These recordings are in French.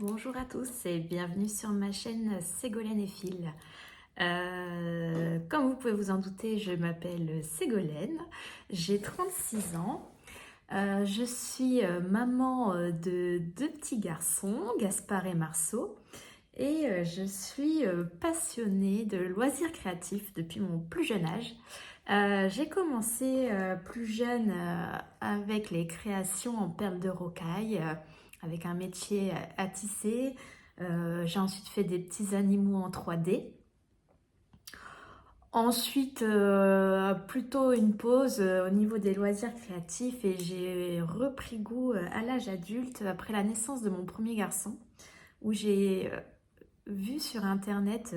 Bonjour à tous et bienvenue sur ma chaîne Ségolène et Phil. Comme vous pouvez vous en douter, je m'appelle Ségolène, j'ai 36 ans. Je suis maman de deux petits garçons, Gaspard et Marceau, et je suis passionnée de loisirs créatifs depuis mon plus jeune âge. J'ai commencé plus jeune avec les créations en perles de rocaille, avec un métier à tisser. J'ai ensuite fait des petits animaux en 3D. Ensuite, plutôt une pause au niveau des loisirs créatifs et j'ai repris goût à l'âge adulte après la naissance de mon premier garçon, où j'ai vu sur internet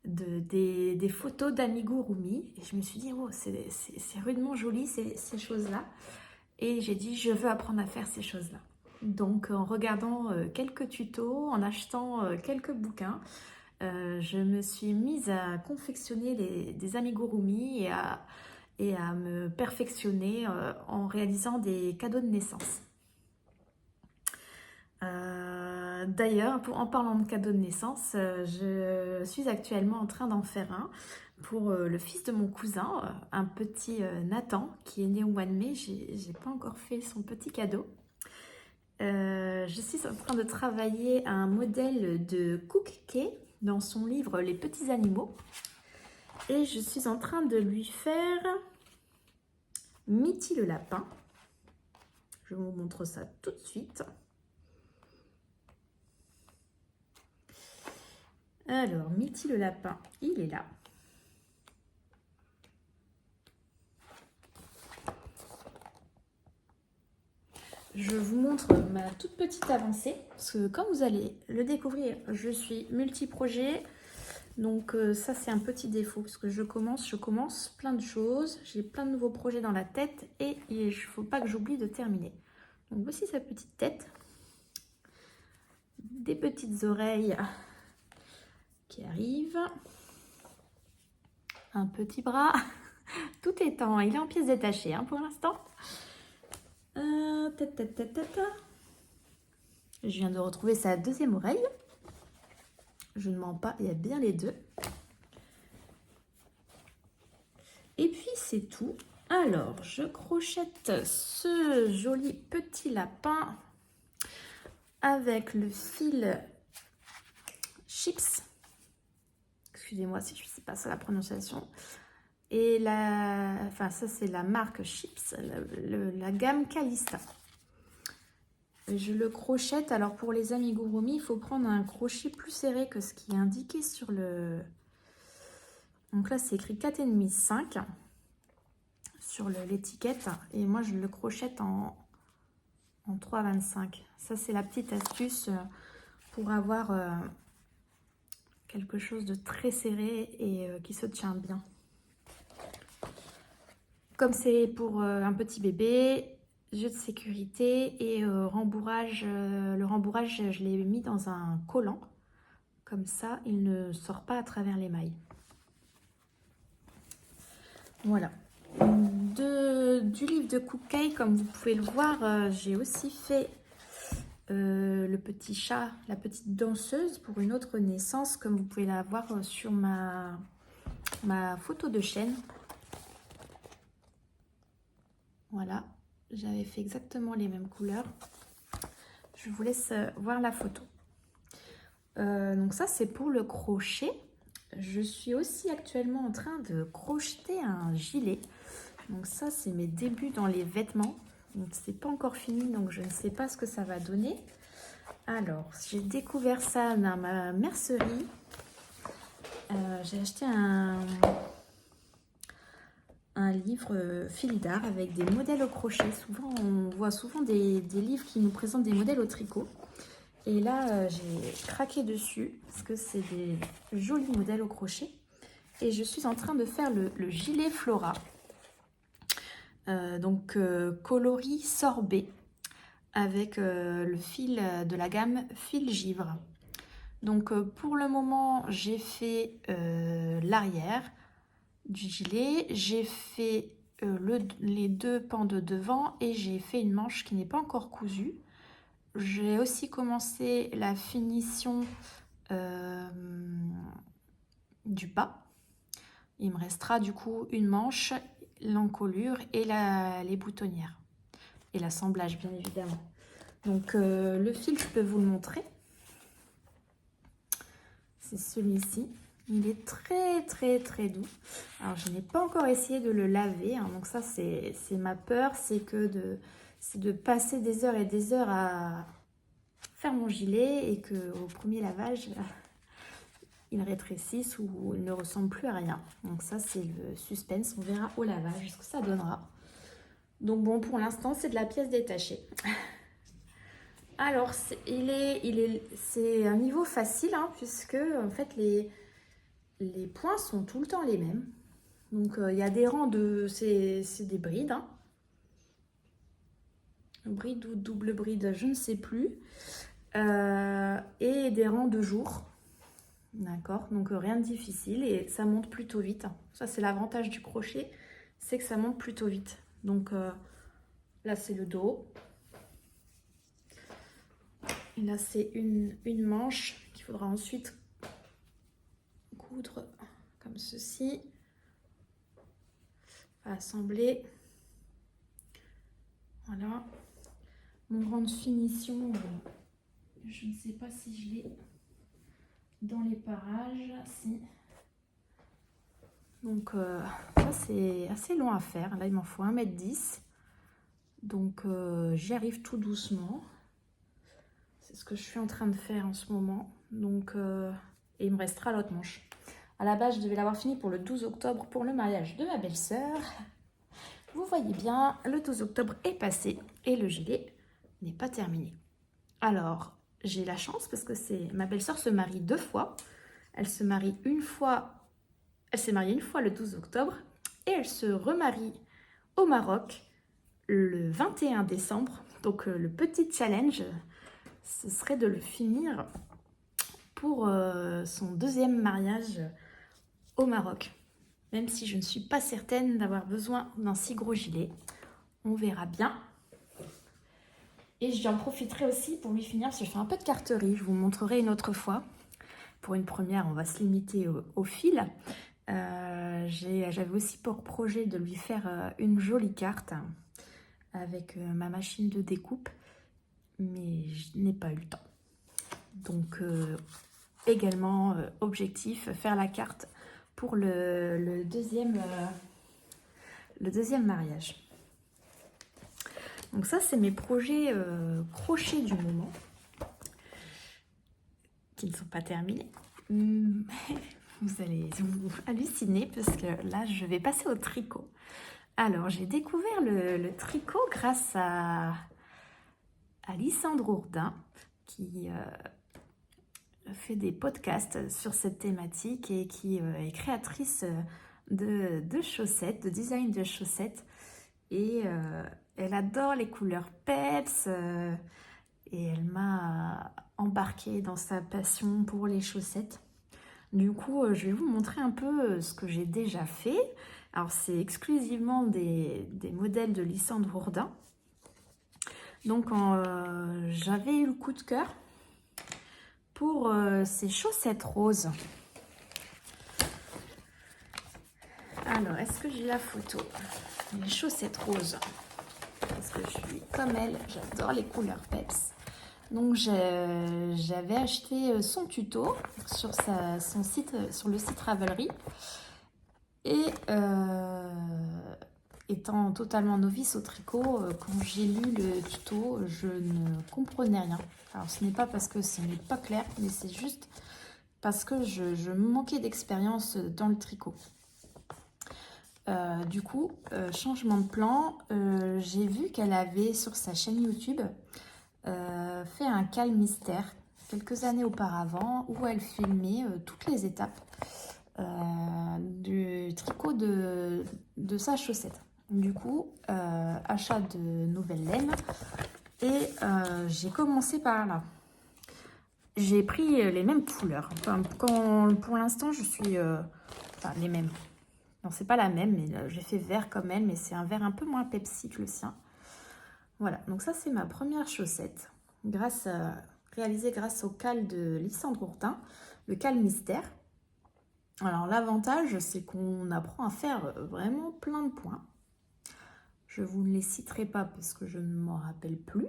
des photos d'amigurumi et je me suis dit, oh, c'est rudement joli ces choses-là. Et j'ai dit, je veux apprendre à faire ces choses-là. Donc, en regardant quelques tutos, en achetant quelques bouquins, je me suis mise à confectionner des amigurumi et à me perfectionner en réalisant des cadeaux de naissance. D'ailleurs, en parlant de cadeaux de naissance, je suis actuellement en train d'en faire un pour le fils de mon cousin, un petit Nathan qui est né au mois de mai. J'ai pas encore fait son petit cadeau. Je suis en train de travailler un modèle de Cook dans son livre Les petits animaux. Et je suis en train de lui faire Mitty le lapin. Je vous montre ça tout de suite. Alors, Mitty le lapin, il est là. Je vous montre ma toute petite avancée, parce que comme vous allez le découvrir, je suis multi-projet. Donc ça c'est un petit défaut, parce que je commence plein de choses, j'ai plein de nouveaux projets dans la tête et il ne faut pas que j'oublie de terminer. Donc voici sa petite tête, des petites oreilles qui arrivent, un petit bras, tout est il est en pièces détachées pour l'instant. Je viens de retrouver sa deuxième oreille. Je ne mens pas, il y a bien les deux. Et puis c'est tout. Alors, je crochette ce joli petit lapin avec le fil Chips. Excusez-moi si je ne sais pas ça la prononciation. Et ça c'est la marque Chips, la gamme Calista. Je le crochette. Alors pour les amigurumi, il faut prendre un crochet plus serré que ce qui est indiqué sur le... Donc là c'est écrit 4,5, 5 sur l'étiquette. Et moi je le crochette en 3,25. Ça c'est la petite astuce pour avoir quelque chose de très serré et qui se tient bien. Comme c'est pour un petit bébé, jeu de sécurité et rembourrage. Le rembourrage, je l'ai mis dans un collant. Comme ça, il ne sort pas à travers les mailles. Voilà. Du livre de Cook, comme vous pouvez le voir, j'ai aussi fait le petit chat, la petite danseuse pour une autre naissance, comme vous pouvez la voir sur ma photo de chaîne. Voilà, j'avais fait exactement les mêmes couleurs. Je vous laisse voir la photo. Donc ça, c'est pour le crochet. Je suis aussi actuellement en train de crocheter un gilet. Donc ça, c'est mes débuts dans les vêtements. Donc c'est pas encore fini, donc je ne sais pas ce que ça va donner. Alors, j'ai découvert ça dans ma mercerie. J'ai acheté un livre Fil-d'art avec des modèles au crochet. Souvent, on voit souvent des livres qui nous présentent des modèles au tricot. Et là, j'ai craqué dessus parce que c'est des jolis modèles au crochet. Et je suis en train de faire le gilet Flora. Coloris sorbet avec le fil de la gamme fil givre. Donc pour le moment, j'ai fait l'arrière du gilet, j'ai fait les deux pans de devant et j'ai fait une manche qui n'est pas encore cousue. j'ai aussi commencé la finition du bas. Il me restera du coup une manche, l'encolure et les boutonnières. Et l'assemblage, bien évidemment. Donc, le fil, je peux vous le montrer. C'est celui-ci. Il est très, très, très doux. Alors, je n'ai pas encore essayé de le laver. Hein, donc, ça, c'est ma peur. C'est de passer des heures et des heures à faire mon gilet et qu'au premier lavage, il rétrécisse ou il ne ressemble plus à rien. Donc, ça, c'est le suspense. On verra au lavage ce que ça donnera. Donc, bon, pour l'instant, c'est de la pièce détachée. Alors, c'est un niveau facile, hein, puisque en fait, les points sont tout le temps les mêmes. Donc, il y a des rangs de... C'est des brides. Hein. Bride ou double bride, je ne sais plus. Et des rangs de jours. D'accord, donc rien de difficile et ça monte plutôt vite. Ça, c'est l'avantage du crochet, c'est que ça monte plutôt vite. Donc, là, c'est le dos. Et là, c'est une manche qu'il faudra ensuite coudre comme ceci. Assembler. Voilà. Mon rang de finition, je ne sais pas si je l'ai dans les parages. Si. Donc, ça, c'est assez long à faire. Là, il m'en faut 1,10 m. Donc, j'y arrive tout doucement. C'est ce que je suis en train de faire en ce moment. Donc, et il me restera l'autre manche. À la base, je devais l'avoir fini pour le 12 octobre pour le mariage de ma belle-sœur. Vous voyez bien, le 12 octobre est passé et le gilet n'est pas terminé. Alors, j'ai la chance parce que ma belle-sœur se marie 2 fois. Elle se marie une fois, elle s'est mariée une fois le 12 octobre et elle se remarie au Maroc le 21 décembre. Donc, le petit challenge, ce serait de le finir pour son 2e mariage au Maroc. Même si je ne suis pas certaine d'avoir besoin d'un si gros gilet. On verra bien. Et j'en profiterai aussi pour lui finir, parce que je fais un peu de carterie. Je vous montrerai une autre fois. Pour une première, on va se limiter au fil. J'avais aussi pour projet de lui faire une jolie carte avec ma machine de découpe. Mais je n'ai pas eu le temps. Donc, également, objectif, faire la carte pour le deuxième mariage. Donc ça, c'est mes projets crochets du moment, qui ne sont pas terminés. Vous allez vous halluciner, parce que là, je vais passer au tricot. Alors, j'ai découvert le tricot grâce à Lysandre Ourdin, qui fait des podcasts sur cette thématique et qui est créatrice de chaussettes, de design de chaussettes. Et elle adore les couleurs peps et elle m'a embarquée dans sa passion pour les chaussettes. Du coup, je vais vous montrer un peu ce que j'ai déjà fait. Alors, c'est exclusivement des modèles de Lysandre Ourdin. Donc, j'avais eu le coup de cœur pour ces chaussettes roses. Alors, est-ce que j'ai la photo? Les chaussettes roses. Parce que je suis comme elle, j'adore les couleurs peps. Donc, j'avais acheté son tuto sur son site, sur le site Ravelry. Et étant totalement novice au tricot, quand j'ai lu le tuto, je ne comprenais rien. Alors, ce n'est pas parce que ce n'est pas clair, mais c'est juste parce que je manquais d'expérience dans le tricot. Du coup, changement de plan, j'ai vu qu'elle avait sur sa chaîne YouTube fait un Cal Mystère quelques années auparavant où elle filmait toutes les étapes du tricot de sa chaussette. Du coup, achat de nouvelles laines et j'ai commencé par là. J'ai pris les mêmes couleurs. Enfin, pour l'instant, je suis... enfin, les mêmes. Non, c'est pas la même, mais j'ai fait vert comme elle, mais c'est un vert un peu moins Pepsi que le sien. Voilà, donc ça, c'est ma première chaussette. réalisé grâce au cal de Lysandre Ourtin, le cal mystère. Alors l'avantage, c'est qu'on apprend à faire vraiment plein de points. Je vous ne les citerai pas parce que je ne m'en rappelle plus.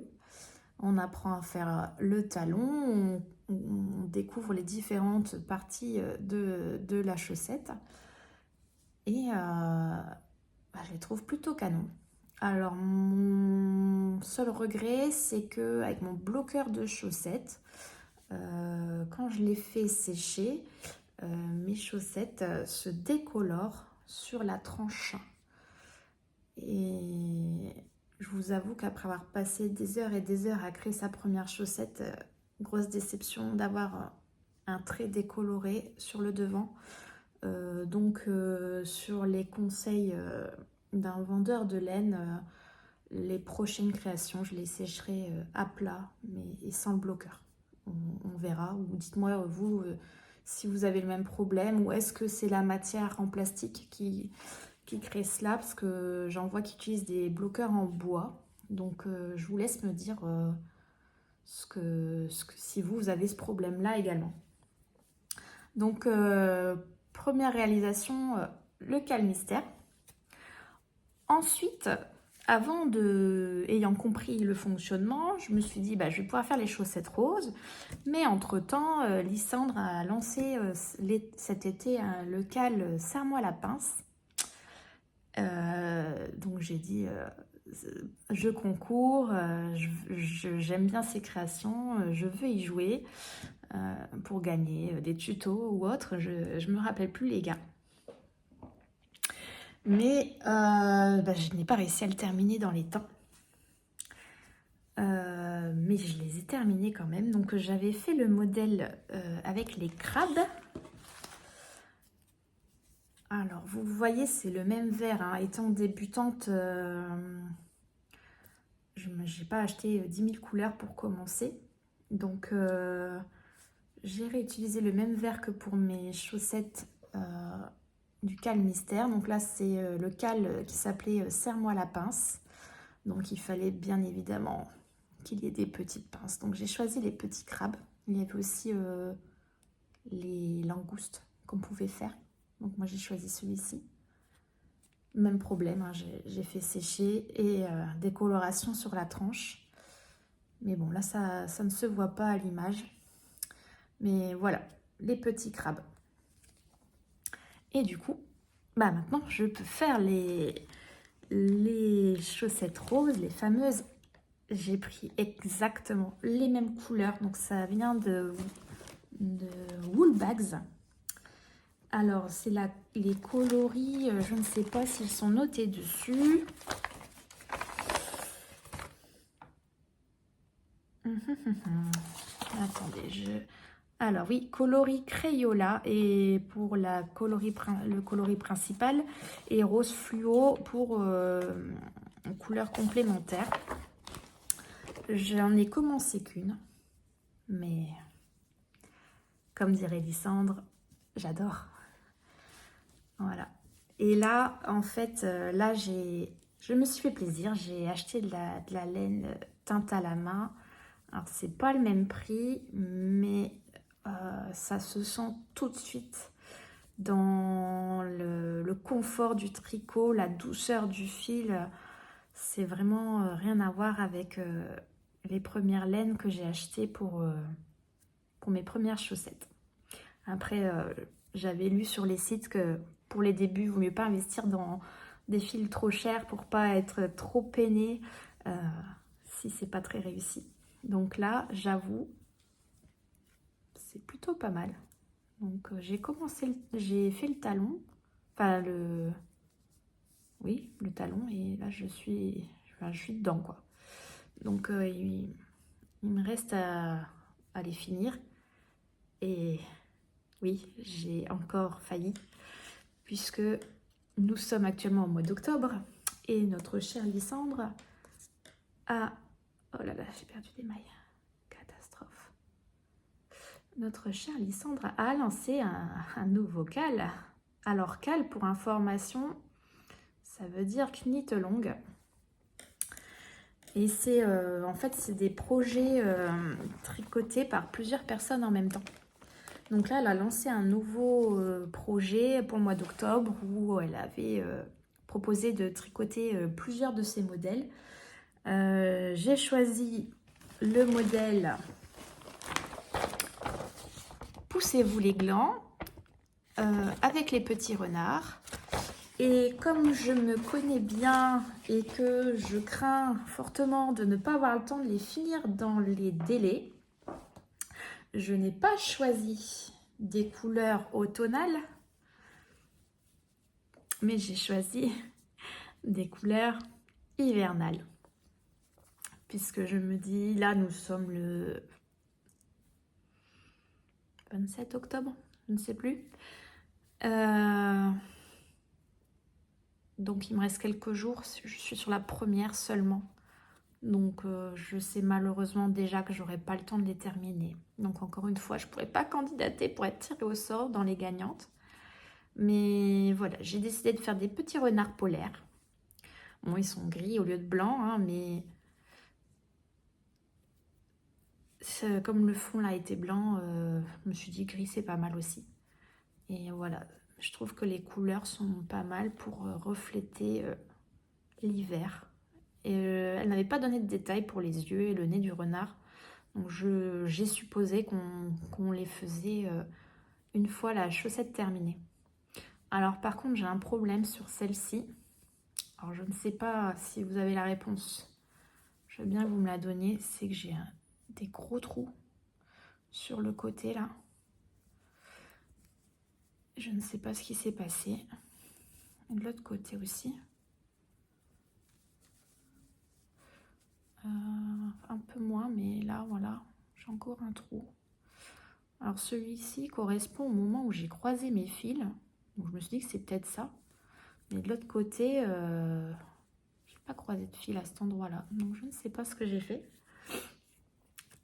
On apprend à faire le talon, on découvre les différentes parties de la chaussette. Et je les trouve plutôt canon. Alors mon seul regret, c'est que avec mon bloqueur de chaussettes, quand je les fais sécher, mes chaussettes se décolorent sur la tranche. Et je vous avoue qu'après avoir passé des heures et des heures à créer sa première chaussette, grosse déception d'avoir un trait décoloré sur le devant. Donc sur les conseils d'un vendeur de laine, les prochaines créations, je les sécherai à plat, mais et sans le bloqueur. On verra, ou dites-moi vous si vous avez le même problème, ou est-ce que c'est la matière en plastique qui crée cela, parce que j'en vois qui utilisent des bloqueurs en bois. Donc je vous laisse me dire si vous avez ce problème-là également. Donc première réalisation, le cal mystère. Ensuite, ayant compris le fonctionnement, je me suis dit je vais pouvoir faire les chaussettes roses. Mais entre-temps, Lysandre a lancé cet été le cal Serre-moi la pince. Donc j'ai dit je concours, j'aime bien ces créations, je veux y jouer pour gagner des tutos ou autre, je me rappelle plus les gars. Mais je n'ai pas réussi à le terminer dans les temps. Mais je les ai terminés quand même. Donc j'avais fait le modèle avec les crabes. Alors vous voyez, c'est le même verre. Hein. Étant débutante, je n'ai pas acheté 10 000 couleurs pour commencer. Donc j'ai réutilisé le même verre que pour mes chaussettes du cal mystère. Donc là, c'est le cal qui s'appelait Serre-moi la pince. Donc il fallait bien évidemment qu'il y ait des petites pinces. Donc j'ai choisi les petits crabes. Il y avait aussi les langoustes qu'on pouvait faire. Donc moi j'ai choisi celui-ci. Même problème, hein, j'ai fait sécher et décoloration sur la tranche. Mais bon, là ça ne se voit pas à l'image. Mais voilà, les petits crabes. Et du coup, maintenant je peux faire les chaussettes roses, les fameuses. J'ai pris exactement les mêmes couleurs, donc ça vient de Woolbags. Alors c'est les coloris, je ne sais pas s'ils sont notés dessus. Attendez, alors oui, coloris Crayola et pour le coloris principal et rose fluo pour une couleur complémentaire. J'en ai commencé qu'une, mais comme dirait Lysandre, j'adore. Voilà. Et là, en fait, je me suis fait plaisir. J'ai acheté de la laine teinte à la main. Alors, c'est pas le même prix, mais ça se sent tout de suite dans le confort du tricot, la douceur du fil. C'est vraiment rien à voir avec les premières laines que j'ai achetées pour mes premières chaussettes. Après, j'avais lu sur les sites que pour les débuts, il vaut mieux pas investir dans des fils trop chers pour pas être trop peiné si c'est pas très réussi. Donc là, j'avoue, c'est plutôt pas mal. Donc j'ai fait le talon, enfin oui, le talon, et là je suis dedans quoi. Donc il me reste à les finir. Et oui, j'ai encore failli, puisque nous sommes actuellement au mois d'octobre et notre chère Lysandre a... Oh là là, j'ai perdu des mailles. Catastrophe. Notre chère Lysandre a lancé un nouveau cal. Alors cal, pour information, ça veut dire knit longue. Et c'est en fait, c'est des projets tricotés par plusieurs personnes en même temps. Donc là, elle a lancé un nouveau projet pour le mois d'octobre où elle avait proposé de tricoter plusieurs de ses modèles. J'ai choisi le modèle Poussez-vous les glands avec les petits renards. Et comme je me connais bien et que je crains fortement de ne pas avoir le temps de les finir dans les délais, je n'ai pas choisi des couleurs automnales, mais j'ai choisi des couleurs hivernales. Puisque je me dis, là nous sommes le 27 octobre, je ne sais plus. Donc il me reste quelques jours, je suis sur la première seulement. Donc je sais malheureusement déjà que j'aurai pas le temps de les terminer. Donc encore une fois, je pourrais pas candidater pour être tirée au sort dans les gagnantes. Mais voilà, j'ai décidé de faire des petits renards polaires. Bon, ils sont gris au lieu de blanc, hein, mais comme le fond là était blanc, je me suis dit gris c'est pas mal aussi. Et voilà, je trouve que les couleurs sont pas mal pour refléter l'hiver. Et elle n'avait pas donné de détails pour les yeux et le nez du renard. Donc j'ai supposé qu'on les faisait une fois la chaussette terminée. Alors par contre, j'ai un problème sur celle-ci. Alors je ne sais pas si vous avez la réponse. Je veux bien que vous me la donniez. C'est que j'ai des gros trous sur le côté là. Je ne sais pas ce qui s'est passé. Et de l'autre côté aussi. Un peu moins, mais là voilà, j'ai encore un trou. Alors celui-ci correspond au moment où j'ai croisé mes fils. Donc je me suis dit que c'est peut-être ça. Mais de l'autre côté, j'ai pas croisé de fil à cet endroit-là. Donc je ne sais pas ce que j'ai fait.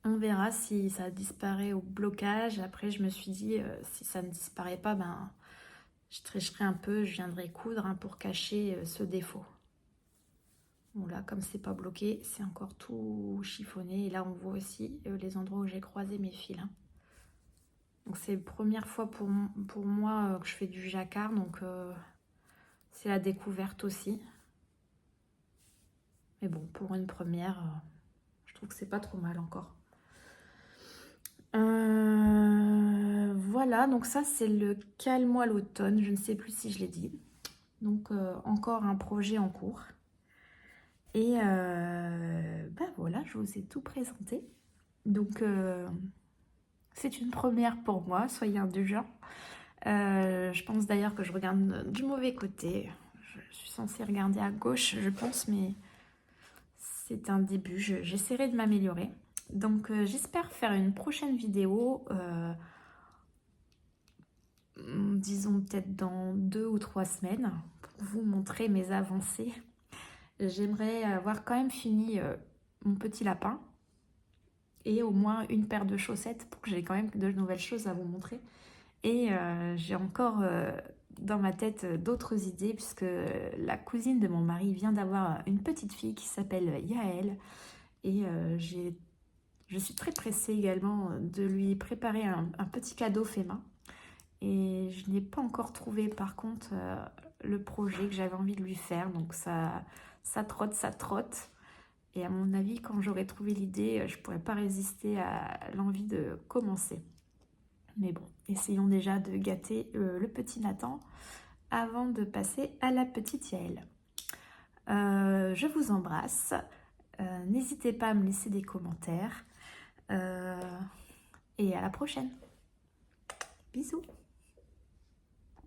On verra si ça disparaît au blocage. Après je me suis dit, si ça ne disparaît pas, ben je tricherai un peu, je viendrai coudre hein, pour cacher ce défaut. Bon là, comme c'est pas bloqué, c'est encore tout chiffonné. Et là, on voit aussi les endroits où j'ai croisé mes fils. Hein. Donc c'est la première fois pour moi que je fais du jacquard, donc c'est la découverte aussi. Mais bon, pour une première, je trouve que c'est pas trop mal encore. Voilà, donc ça c'est le Cale-moi l'automne, je ne sais plus si je l'ai dit. Donc encore un projet en cours. Et ben voilà, je vous ai tout présenté. Donc c'est une première pour moi, soyez indulgents. Je pense d'ailleurs que je regarde du mauvais côté. Je suis censée regarder à gauche, je pense, mais c'est un début. J'essaierai de m'améliorer. Donc j'espère faire une prochaine vidéo, disons peut-être dans 2 ou 3 semaines, pour vous montrer mes avancées. J'aimerais avoir quand même fini mon petit lapin et au moins une paire de chaussettes pour que j'ai quand même de nouvelles choses à vous montrer. Et j'ai encore dans ma tête d'autres idées puisque la cousine de mon mari vient d'avoir une petite fille qui s'appelle Yael et je suis très pressée également de lui préparer un petit cadeau fait main. Et je n'ai pas encore trouvé par contre le projet que j'avais envie de lui faire, donc ça trotte. Et à mon avis, quand j'aurai trouvé l'idée, je ne pourrais pas résister à l'envie de commencer. Mais bon, essayons déjà de gâter le petit Nathan avant de passer à la petite Yael. Je vous embrasse. N'hésitez pas à me laisser des commentaires. Et à la prochaine. Bisous.